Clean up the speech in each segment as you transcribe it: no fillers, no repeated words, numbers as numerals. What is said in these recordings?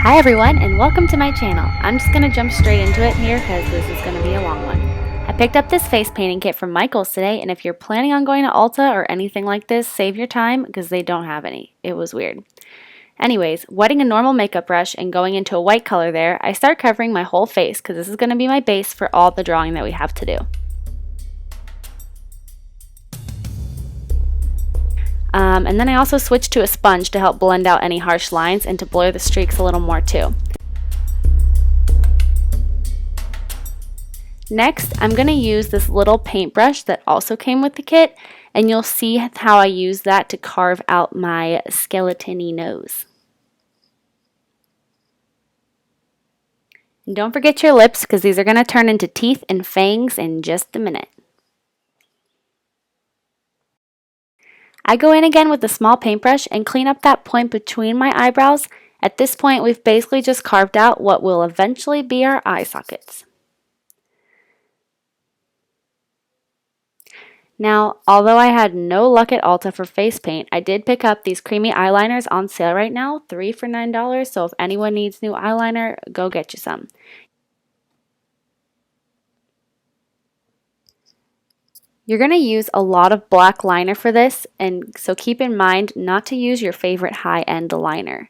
Hi everyone, and welcome to my channel. I'm just going to jump straight into it here because this is going to be a long one. I picked up this face painting kit from Michael's today, and if you're planning on going to Ulta or anything like this, save your time because they don't have any. It was weird. Anyways, wetting a normal makeup brush and going into a white color there, I start covering my whole face because this is going to be my base for all the drawing that we have to do. And then I also switched to a sponge to help blend out any harsh lines and to blur the streaks a little more too. Next, I'm going to use this little paintbrush that also came with the kit, and you'll see how I use that to carve out my skeleton-y nose. And don't forget your lips because these are going to turn into teeth and fangs in just a minute. I go in again with a small paintbrush and clean up that point between my eyebrows. At this point, we've basically just carved out what will eventually be our eye sockets. Now, although I had no luck at Ulta for face paint, I did pick up these creamy eyeliners on sale right now, 3 for $9, so if anyone needs new eyeliner, go get you some. You're going to use a lot of black liner for this, and so keep in mind not to use your favorite high-end liner.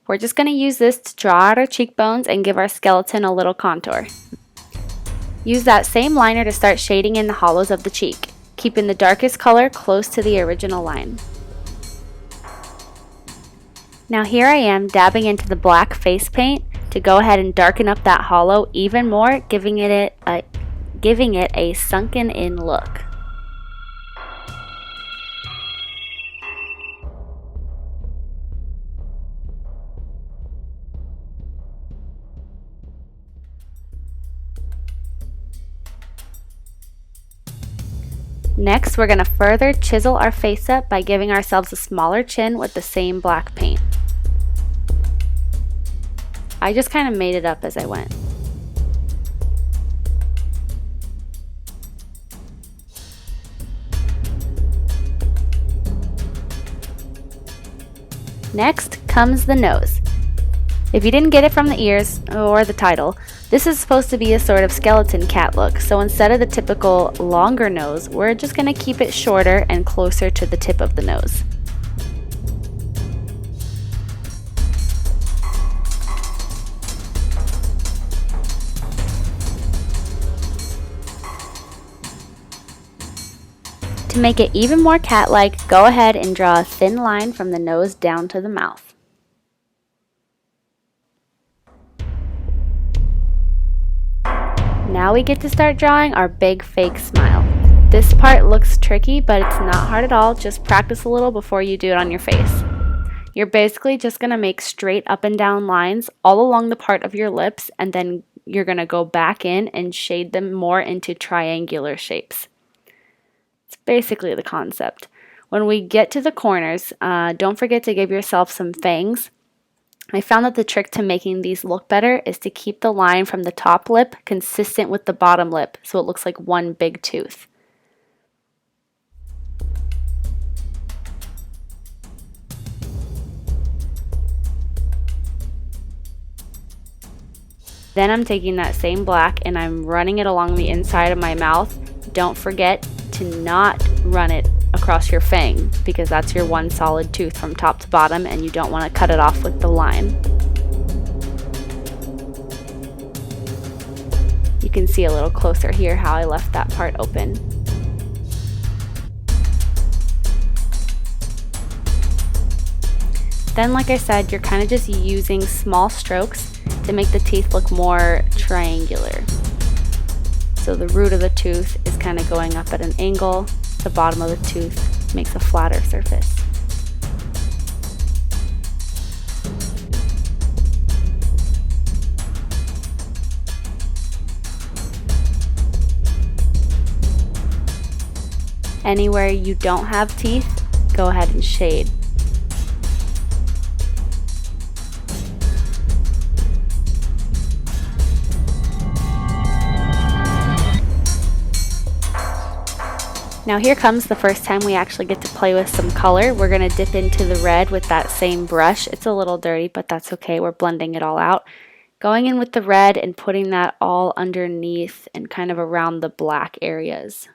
We're just going to use this to draw out our cheekbones and give our skeleton a little contour. Use that same liner to start shading in the hollows of the cheek, keeping the darkest color close to the original line. Now here I am dabbing into the black face paint to go ahead and darken up that hollow even more, giving it a sunken-in look. Next, we're going to further chisel our face up by giving ourselves a smaller chin with the same black paint. I just kind of made it up as I went. Next comes the nose. If you didn't get it from the ears or the title, this is supposed to be a sort of skeleton cat look, so instead of the typical longer nose, we're just going to keep it shorter and closer to the tip of the nose. To make it even more cat-like, go ahead and draw a thin line from the nose down to the mouth. Now we get to start drawing our big fake smile. This part looks tricky, but it's not hard at all. Just practice a little before you do it on your face. You're basically just going to make straight up and down lines all along the part of your lips, and then you're going to go back in and shade them more into triangular shapes. It's basically the concept. When we get to the corners, don't forget to give yourself some fangs. I found that the trick to making these look better is to keep the line from the top lip consistent with the bottom lip so it looks like one big tooth. Then I'm taking that same black and I'm running it along the inside of my mouth. Don't forget to not run it across your fang because that's your one solid tooth from top to bottom and you don't want to cut it off with the line. You can see a little closer here how I left that part open. Then, like I said, you're kind of just using small strokes to make the teeth look more triangular. So the root of the tooth is kind of going up at an angle. The bottom of the tooth makes a flatter surface. Anywhere you don't have teeth, go ahead and shade. Now here comes the first time we actually get to play with some color. We're going to dip into the red with that same brush. It's a little dirty, but that's okay. We're blending it all out. Going in with the red and putting that all underneath and kind of around the black areas.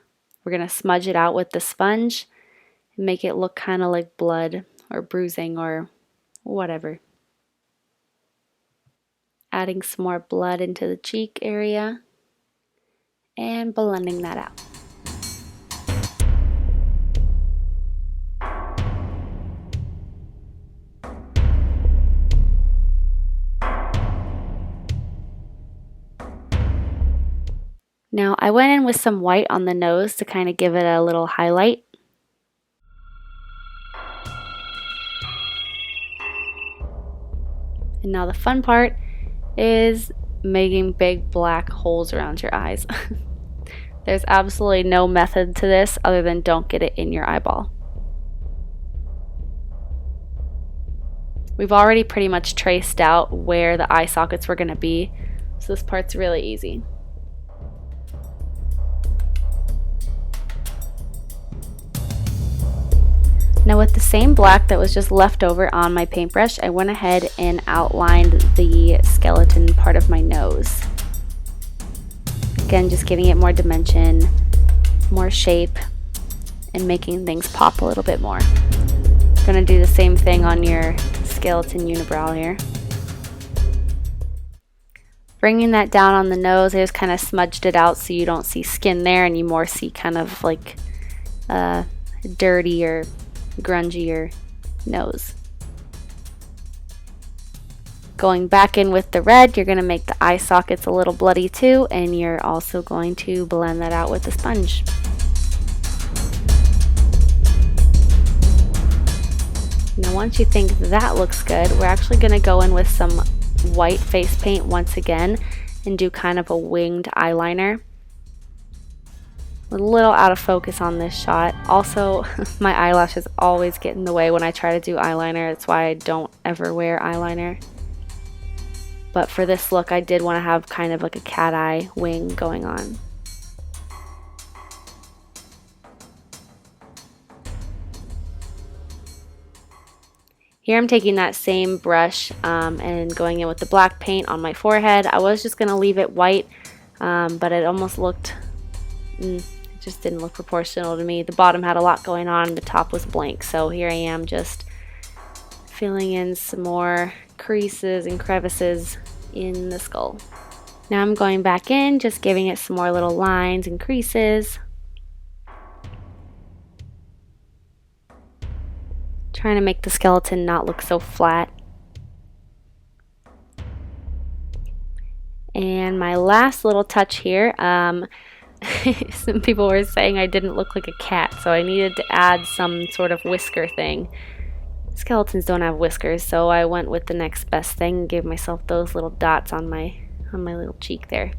We're going to smudge it out with the sponge and make it look kind of like blood or bruising or whatever. Adding some more blood into the cheek area and blending that out. Now I went in with some white on the nose to kind of give it a little highlight. And now the fun part is making big black holes around your eyes. There's absolutely no method to this other than don't get it in your eyeball. We've already pretty much traced out where the eye sockets were going to be, so this part's really easy. Now with the same black that was just left over on my paintbrush, I went ahead and outlined the skeleton part of my nose. Again, just giving it more dimension, more shape, and making things pop a little bit more. I'm going to do the same thing on your skeleton unibrow here. Bringing that down on the nose, I just kind of smudged it out so you don't see skin there and you more see kind of like dirty or grungier nose. Going back in with the red, you're going to make the eye sockets a little bloody too, and you're also going to blend that out with the sponge. Now once you think that looks good, we're actually going to go in with some white face paint once again and do kind of a winged eyeliner. A little out of focus on this shot. Also, my eyelashes always get in the way when I try to do eyeliner. That's why I don't ever wear eyeliner. But for this look, I did want to have kind of like a cat eye wing going on. Here I'm taking that same brush and going in with the black paint on my forehead. I was just going to leave it white, but it almost looked... it just didn't look proportional to me. The bottom had a lot going on, the top was blank, so here I am just filling in some more creases and crevices in the skull. Now I'm going back in, just giving it some more little lines and creases. Trying to make the skeleton not look so flat. And my last little touch here, some people were saying I didn't look like a cat, so I needed to add some sort of whisker thing. Skeletons don't have whiskers, so I went with the next best thing and gave myself those little dots on my little cheek there.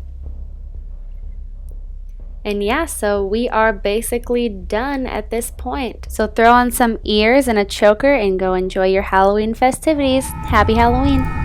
And yeah, so we are basically done at this point. So throw on some ears and a choker and go enjoy your Halloween festivities. Happy Halloween!